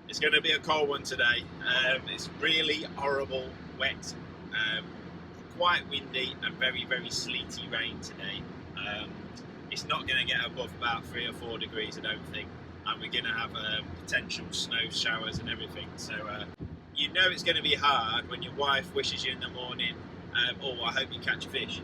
It's going to be a cold one today. It's really horrible, wet, quite windy and very, very sleety rain today. It's not going to get above about 3 or 4 degrees, I don't think, and we're going to have potential snow showers and everything. So you know it's going to be hard when your wife wishes you in the morning, oh, I hope you catch a fish,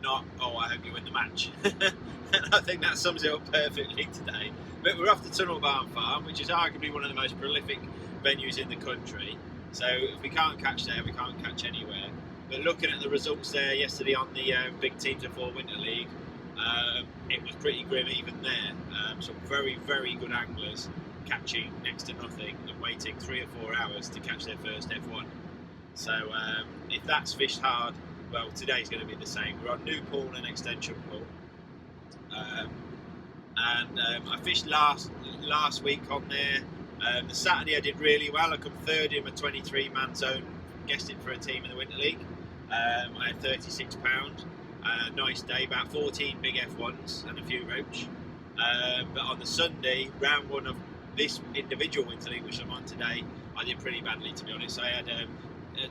not, oh, I hope you win the match. And I think that sums it up perfectly today. But we're off the Tunnel Barn Farm, which is arguably one of the most prolific venues in the country. So if we can't catch there, we can't catch anywhere. But looking at the results there yesterday on the Big Teams of 4 Winter League, it was pretty grim even there. Some very, very good anglers catching next to nothing and waiting 3 or 4 hours to catch their first F1. So if that's fished hard, well, today's going to be the same. We're on New Pool and Extension Pool. I fished last week on there. The Saturday I did really well. I come third in my 23-man zone, guesting for a team in the Winter League. I had £36. Nice day, about 14 big F1s and a few roach. But on the Sunday, round one of this individual Winter League, which I'm on today, I did pretty badly, to be honest. I had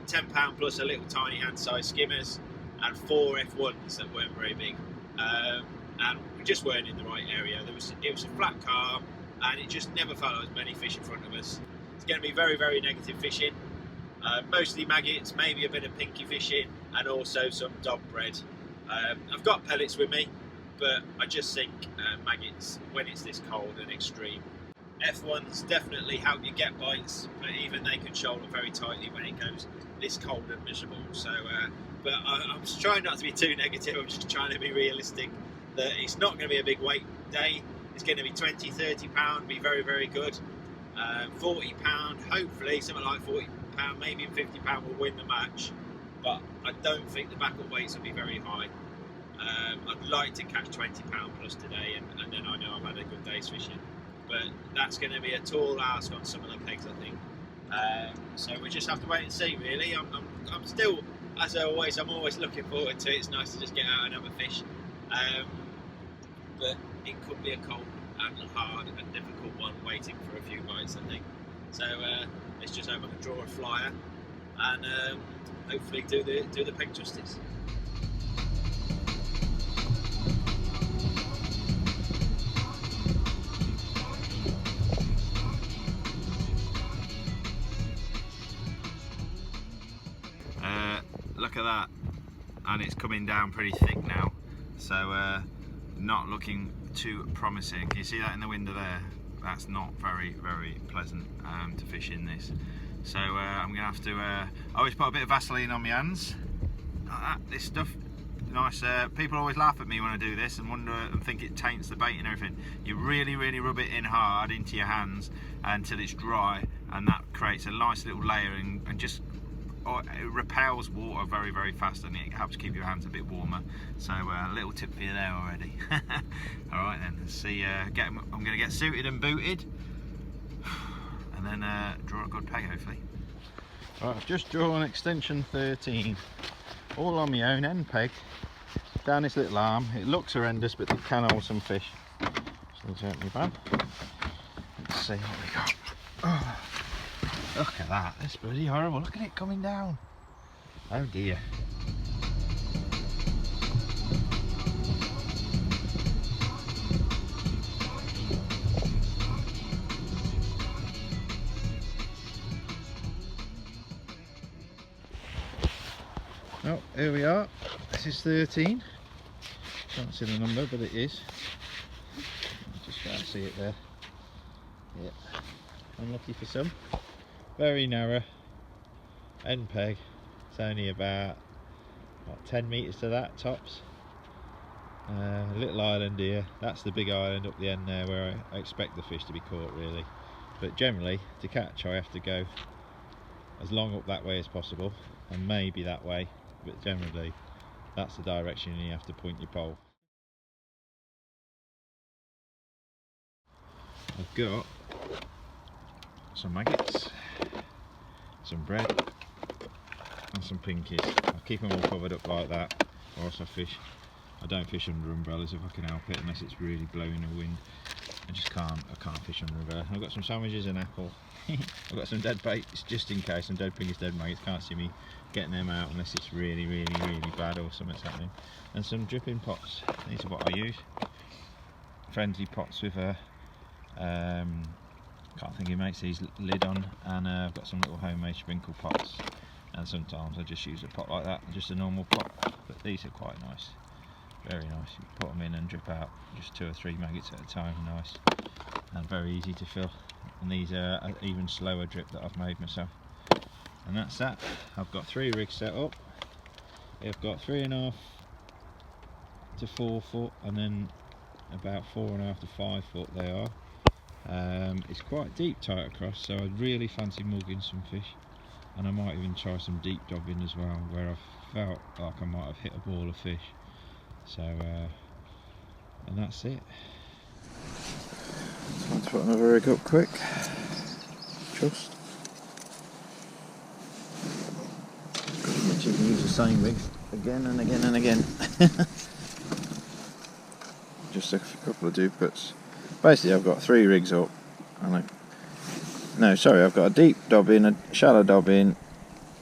£10 plus a little tiny hand-sized skimmers and 4 F1s that weren't very big. And we just weren't in the right area. It was a flat calm, and it just never felt like there was many fish in front of us. It's going to be very, very negative fishing. Mostly maggots, maybe a bit of pinky fishing, and also some dog bread. I've got pellets with me, but I just think maggots, when it's this cold and extreme. F1s definitely help you get bites, but even they can shoulder very tightly when it goes this cold and miserable. So, but I'm just trying not to be too negative. I'm just trying to be realistic that it's not going to be a big weight day. It's going to be 20, 30 pound, be very, very good. 40 pound, hopefully something like 40 pound, maybe even 50 pound will win the match. But I don't think the backup weights will be very high. I'd like to catch 20 pound plus today, and then I know I've had a good day's fishing. But that's going to be a tall ask on some of the pegs, I think. So we just have to wait and see, really. I'm still, as always, I'm always looking forward to it. It's nice to just get out and have a fish. But it could be a cold and hard and difficult one waiting for a few bites, I think. So let's just hope I can draw a flyer and hopefully do the peg justice. Look at that, and it's coming down pretty thick now, so not looking too promising. Can you see that in the window there? That's not very, very pleasant to fish in this. So I'm gonna have to I always put a bit of Vaseline on my hands like that. This stuff nice. People always laugh at me when I do this and wonder and think it taints the bait and everything. You really, really rub it in hard into your hands until it's dry, and that creates a nice little layer and just it repels water very, very fast, and it helps keep your hands a bit warmer. So a little tip for you there already. All right then, let's see. I'm going to get suited and booted, and then draw a good peg hopefully. Right, I've just drawn extension 13, all on my own end peg, down this little arm. It looks horrendous, but it can hold some fish. Still gently bad. Let's see what we got. Oh. Look at that, that's bloody horrible. Look at it coming down. Oh dear. Oh, here we are. This is 13. Can't see the number, but it is. Just can't see it there. Yeah. Unlucky for some. Very narrow end peg. It's only about 10 metres to that tops. A little island here. That's the big island up the end there where I expect the fish to be caught really. But generally to catch I have to go as long up that way as possible, and maybe that way, but generally that's the direction you have to point your pole. I've got some maggots, some bread and some pinkies. I'll keep them all covered up like that whilst I fish. I don't fish under umbrellas if I can help it, unless it's really blowing a wind. I can't fish on the river. I've got some sandwiches and apple. I've got some dead baits just in case, some dead piggies, dead maggots. Can't see me getting them out unless it's really, really, really bad or something's happening. And some dripping pots. These are what I use. Friendly pots with a can't think who makes these, lid on, and I've got some little homemade sprinkle pots, and sometimes I just use a pot like that, just a normal pot, but these are quite nice, very nice. You put them in and drip out just 2 or 3 maggots at a time, nice and very easy to fill. And these are an even slower drip that I've made myself. And that's that. I've got 3 rigs set up. I've got 3.5 to 4 foot, and then about 4.5 to 5 foot they are. It's quite deep tight across, so I'd really fancy mugging some fish, and I might even try some deep dobbing as well, where I've felt like I might have hit a ball of fish. So and that's it. Time to put another rig up quick. Just you can use the same rig again and again and again. Just a couple of duplicates. Basically I've got 3 rigs up, and I've got a deep dobbin, a shallow dobbin,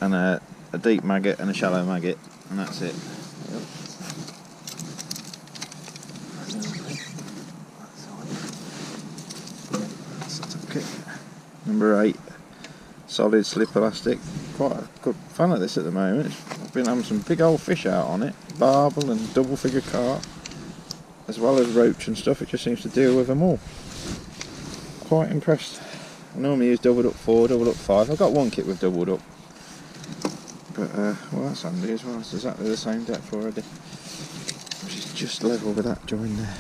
and a deep maggot and a shallow maggot, and that's it. Number 8, solid slip elastic. Quite a good fan of this at the moment. I've been having some big old fish out on it, barbel and double figure carp, as well as roach and stuff. It just seems to deal with them all. Quite impressed. I normally use doubled up 4, doubled up 5. I've got one kit with doubled up, but well, that's handy as well. It's exactly the same depth already, which is just level with that join there.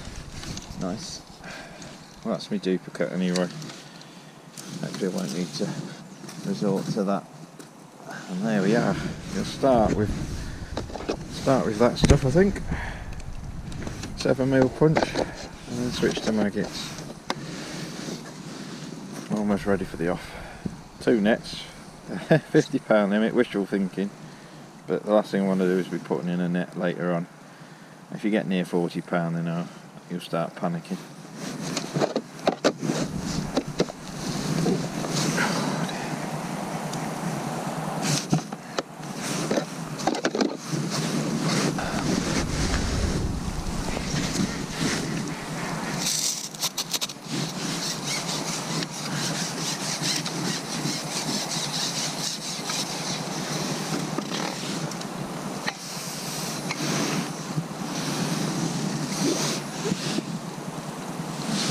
Nice. Well, that's my duplicate anyway. Hopefully I won't need to resort to that. And there we are. We'll start with that stuff, I think. 7mm punch, and then switch to maggots. Almost ready for the off. 2 nets, £50 limit, wishful thinking, but the last thing I want to do is be putting in a net later on. If you get near £40 then you'll start panicking.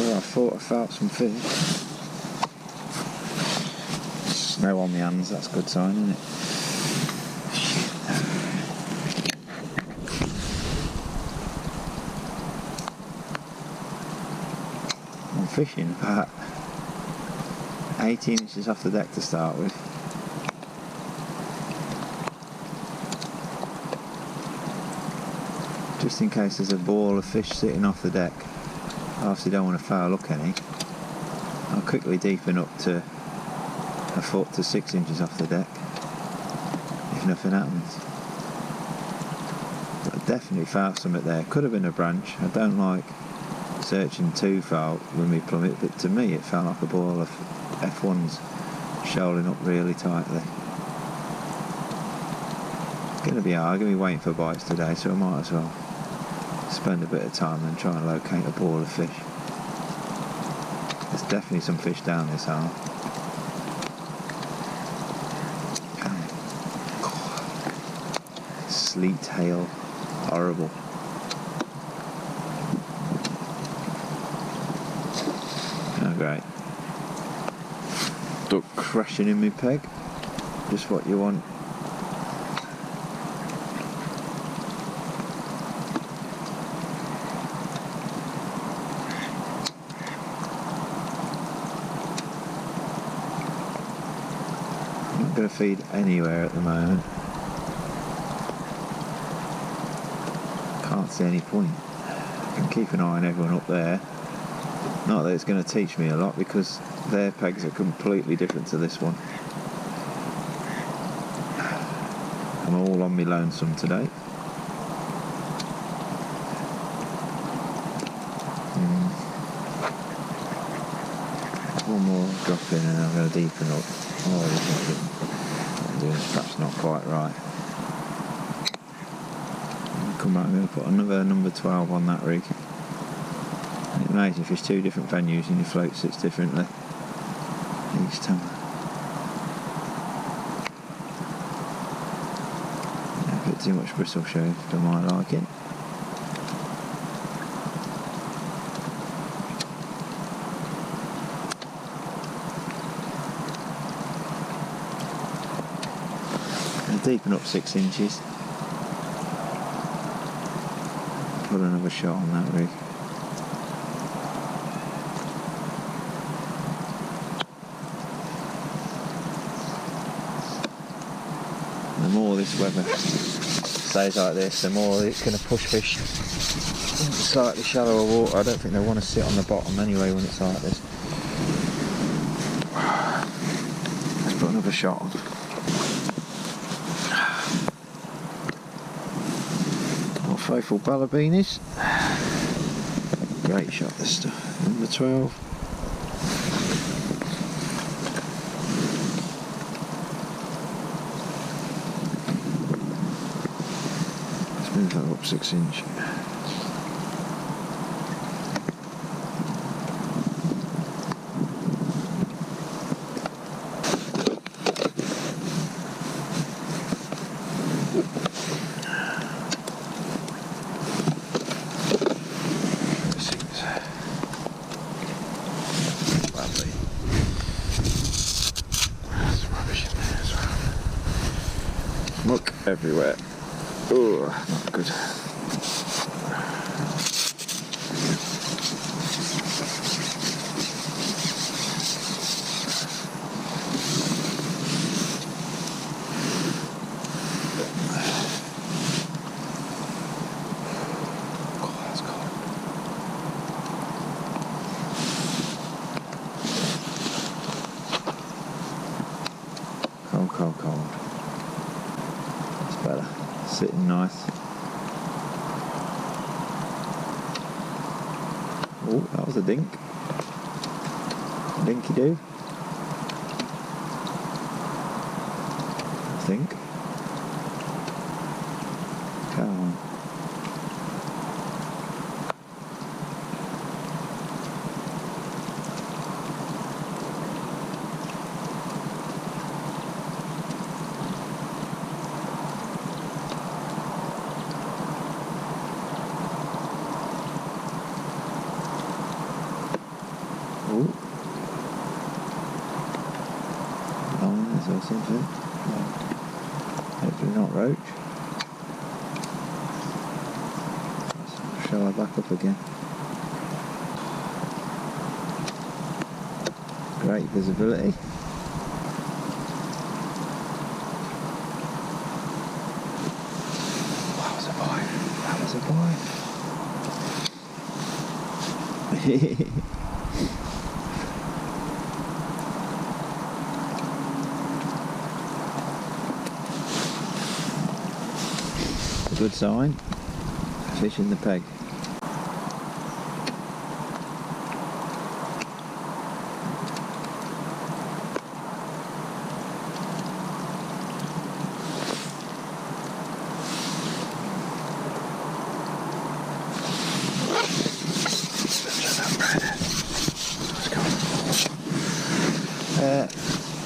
I thought I felt some fish. Snow on my hands, that's a good sign, isn't it? I'm fishing about 18 inches off the deck to start with. Just in case there's a ball of fish sitting off the deck. I obviously don't want to foul hook any. I'll quickly deepen up to 1 foot to 6 inches off the deck if nothing happens. But I definitely found something there. Could have been a branch. I don't like searching too far with me plummet, but to me it felt like a ball of F1s shoaling up really tightly. It's going to be hard. I'm going to be waiting for bites today, so I might as well spend a bit of time and try and locate a ball of fish. There's definitely some fish down this arm. Sleet, hail, horrible. Oh great. Duck crashing in my peg. Just what you want. I'm not going to feed anywhere at the moment. Can't see any point. I can keep an eye on everyone up there. Not that it's going to teach me a lot, because their pegs are completely different to this one. I'm all on me lonesome today. One more drop in and I'm going to deepen up. Oh, I'm doing it perhaps not quite right. Come back, I'm going to put another number 12 on that rig. It's amazing if it's two different venues and your float sits differently each time. Yeah, a bit too much bristle show, don't mind like it. Deepen up 6 inches. Put another shot on that rig. The more this weather stays like this, the more it's going to push fish into slightly shallower water. I don't think they want to sit on the bottom anyway when it's like this. Let's put another shot on. Faithful Ballabinis. Great shot, this stuff. Number 12. Let's move that up 6 inch. Muck everywhere. Oh, not good. Oh, that's cold. Cold, cold, cold. Better. Sitting nice. Oh, that was a dink. Dinky do. I think. Come on. Liners or something. No. Hopefully not roach. Let's show her back up again. Great visibility. That was a bite. That was a bite. Good sign. Fish in the peg.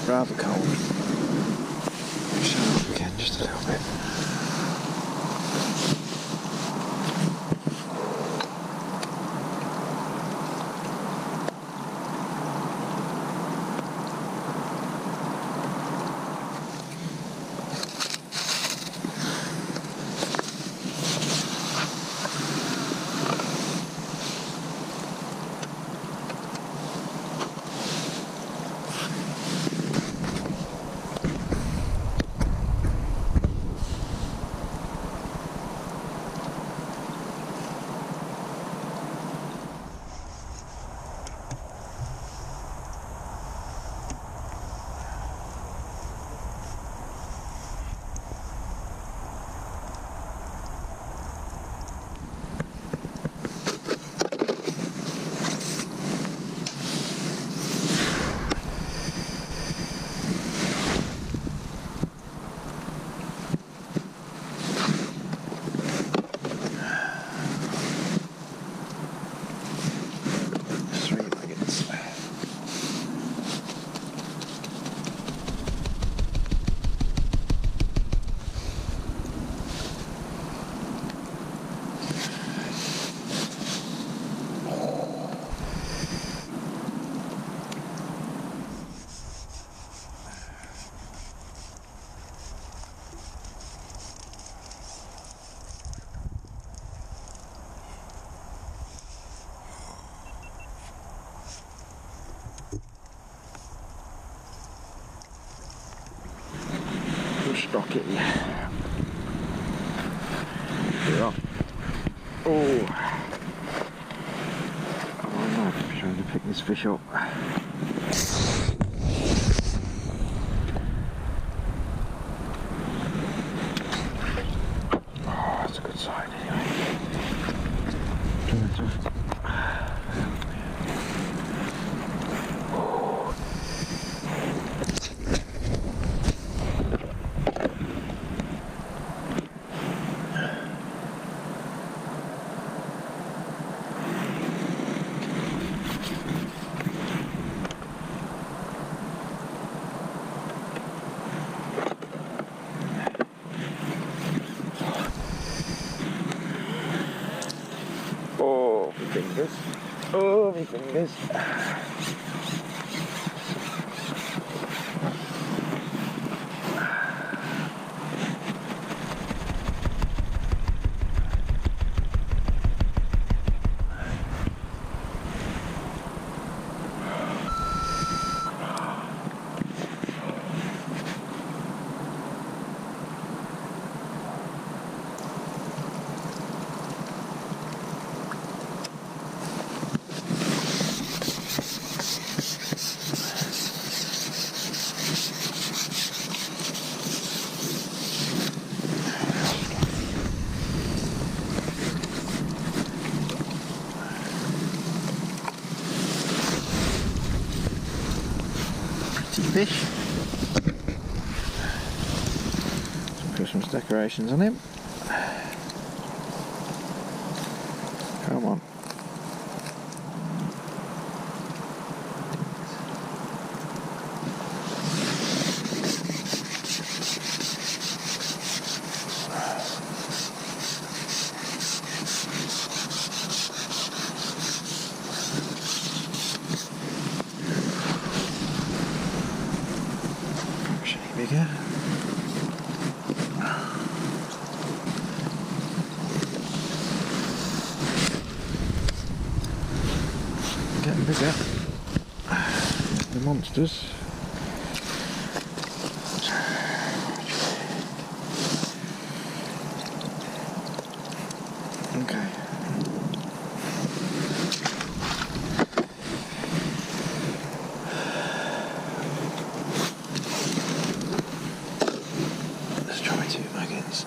Rather cold. Shut up again just a little bit. key. Yeah. Oh, I'm trying to pick this fish up. Oh, that's a good sign anyway. Oh, my fingers. Oh, my fingers. Fish. Some Christmas decorations on him. Come on. Bigger. Getting bigger. The monsters. Okay. Let's try 2 maggots.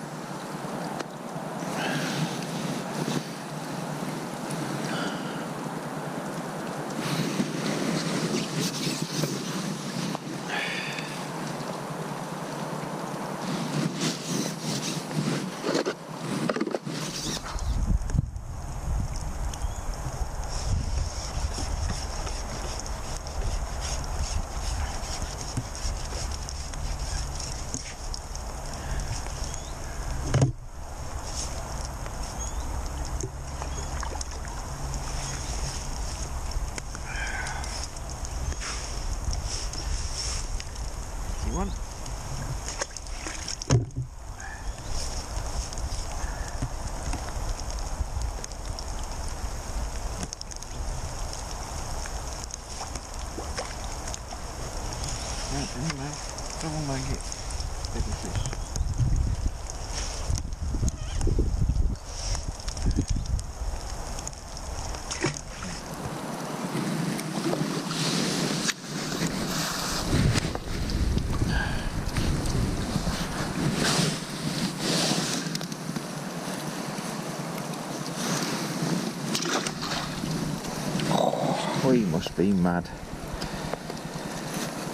One. Right, anyway, double maggot, bigger fish. Oh, he must be mad.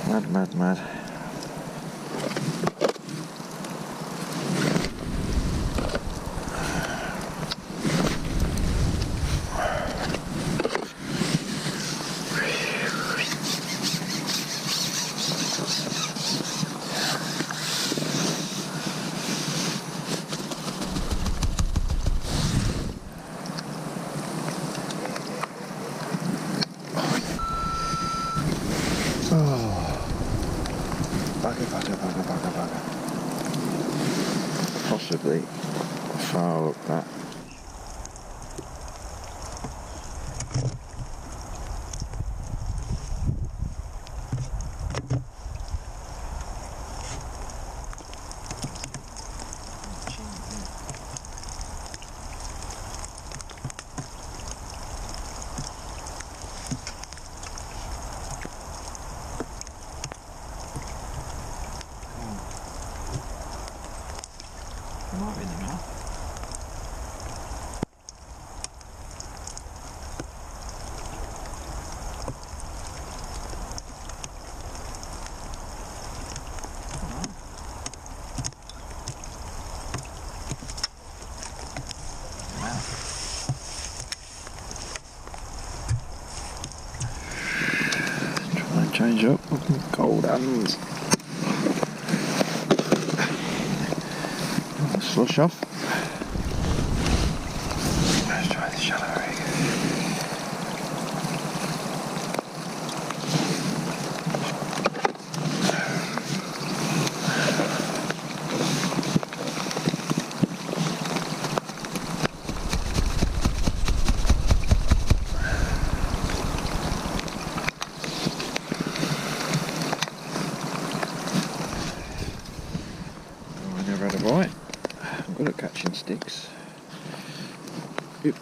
Mad, mad, mad. Bugger. Possibly foul up that. Might be in the middle. Change up, cold hands. Slush off. Let's try the shallow rig. Right, I'm good at catching sticks. Yep.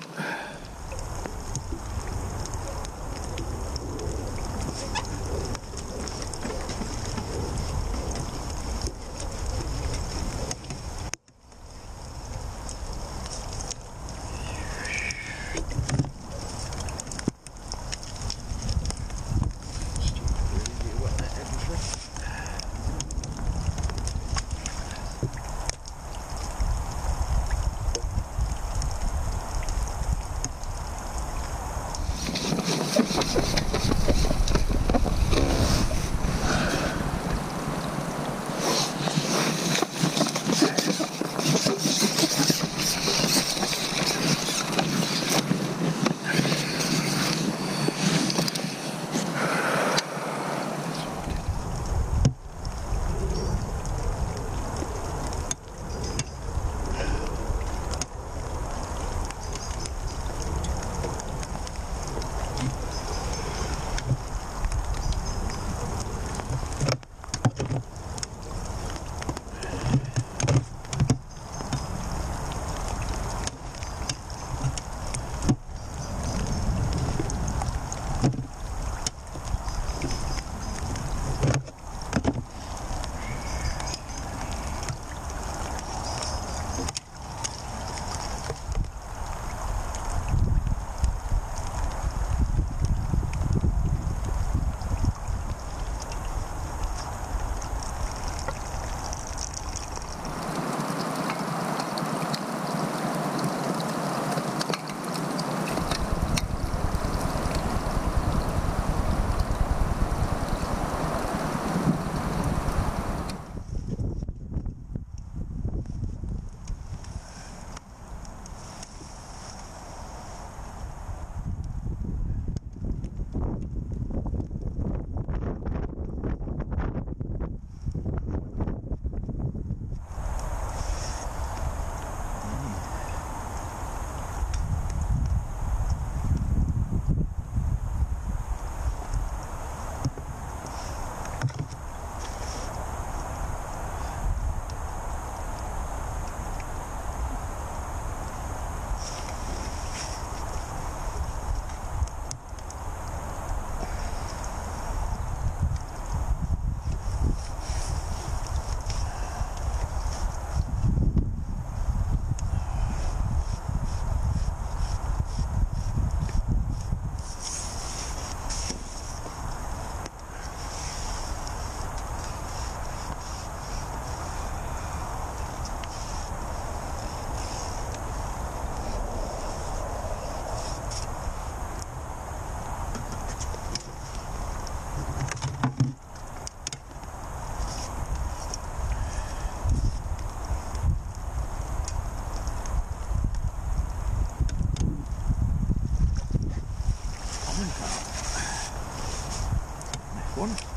F1.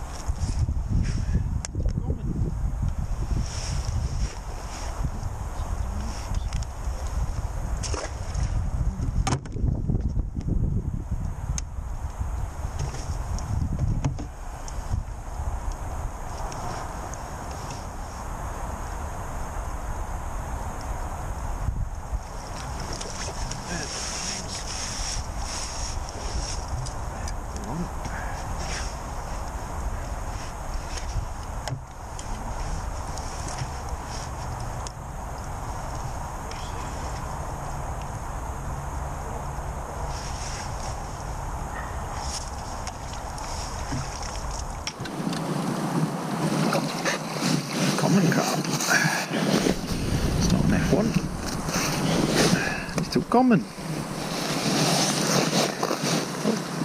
common.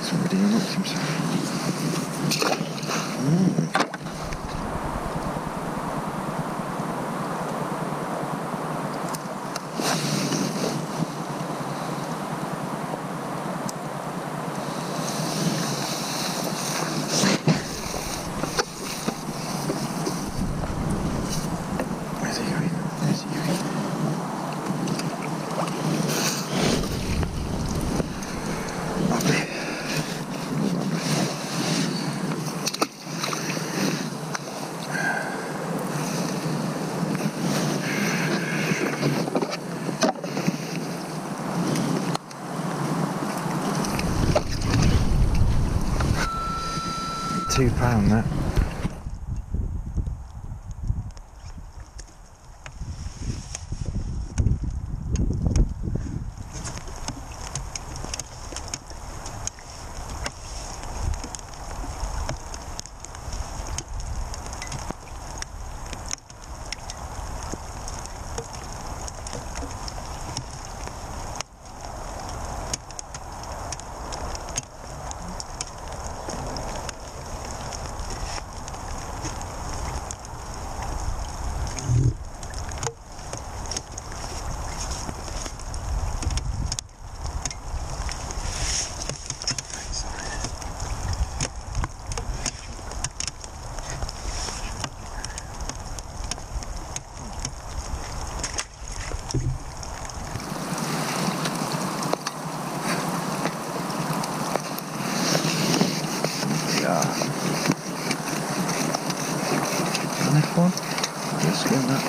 Somebody unlocked himself. Where's he going? Where's he going? Lovely. £2 that. An F1? Let's get that.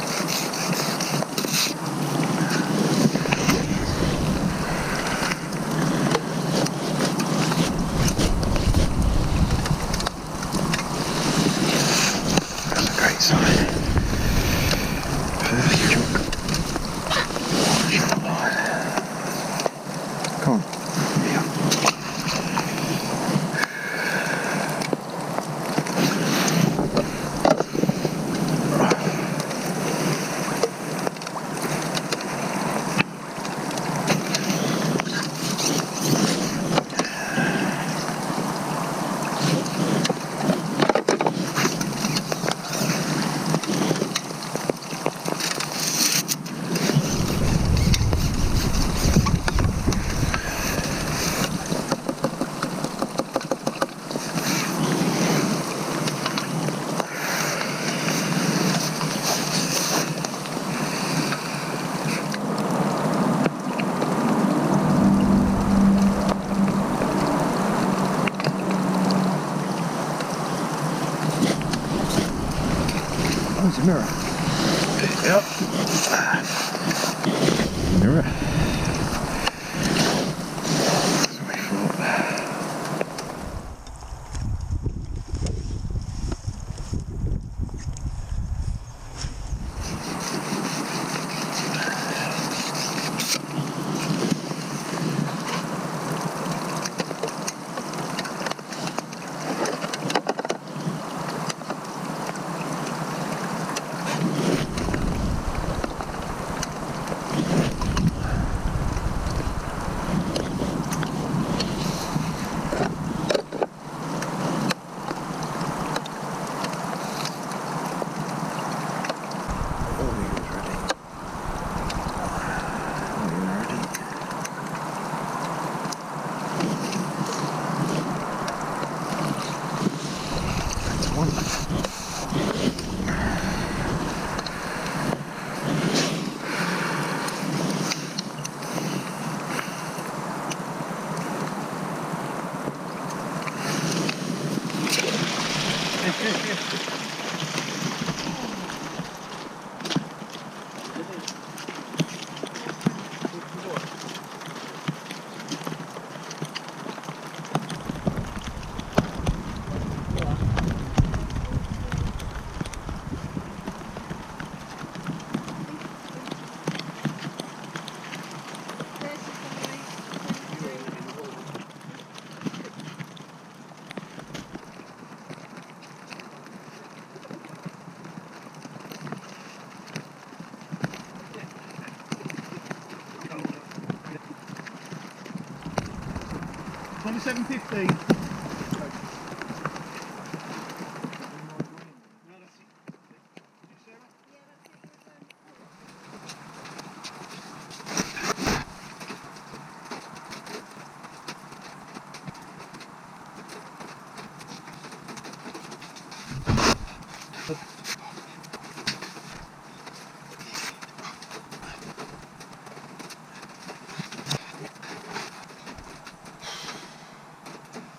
That's a great sign. First chunk. Short line. Come on. Yeah. Oh, it's a mirror. Yep. Mirror. That's what we thought. Number 715.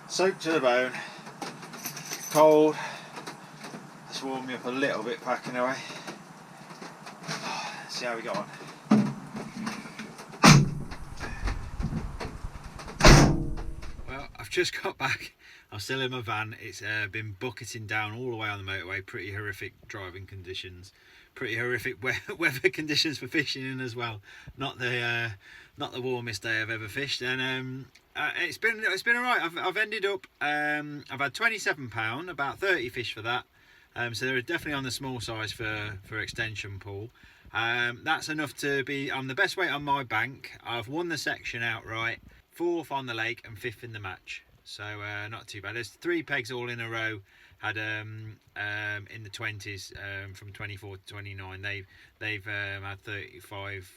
Soaked to the bone, cold. It's warmed me up a little bit packing away. Let's see how we got on. Well, I've just got back. I'm still in my van. It's been bucketing down all the way on the motorway. Pretty horrific driving conditions. Pretty horrific weather conditions for fishing in as well. Not the warmest day I've ever fished, and it's been alright. I've ended up I've had £27, about 30 fish for that. So they're definitely on the small size for extension pool. That's enough to be on the best weight on my bank. I've won the section outright, 4th on the lake and 5th in the match. So not too bad. There's 3 pegs all in a row. Had in the 20s from 24 to 29. They've had 35,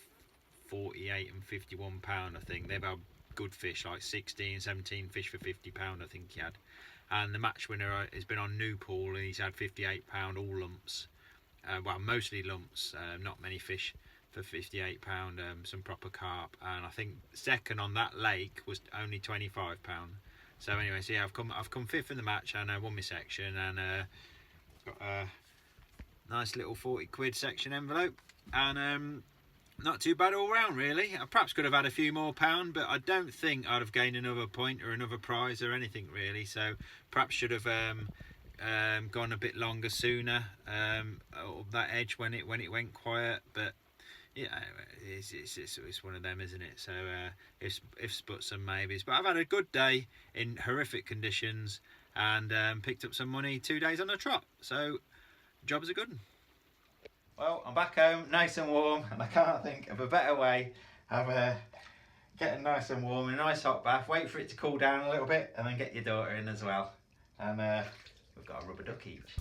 48 and 51 pound. I think they've had good fish like 16, 17 fish for 50 pound. I think he had. And the match winner has been on New Pool, and he's had 58 pound all lumps. Well, mostly lumps. Not many fish for 58 pound. Some proper carp, and I think second on that lake was only 25 pound. So anyway, so yeah, I've come 5th in the match, and I won my section, and got a nice little 40 quid section envelope, and not too bad all round really. I perhaps could have had a few more pound, but I don't think I'd have gained another point or another prize or anything really. So perhaps should have gone a bit longer sooner, that edge when it went quiet, but yeah, it's one of them, isn't it? So ifs, buts and maybes. But I've had a good day in horrific conditions, and picked up some money 2 days on a trot. So job's a good one. Well, I'm back home, nice and warm, and I can't think of a better way of getting nice and warm in a nice hot bath. Wait for it to cool down a little bit, and then get your daughter in as well. And we've got a rubber duck each.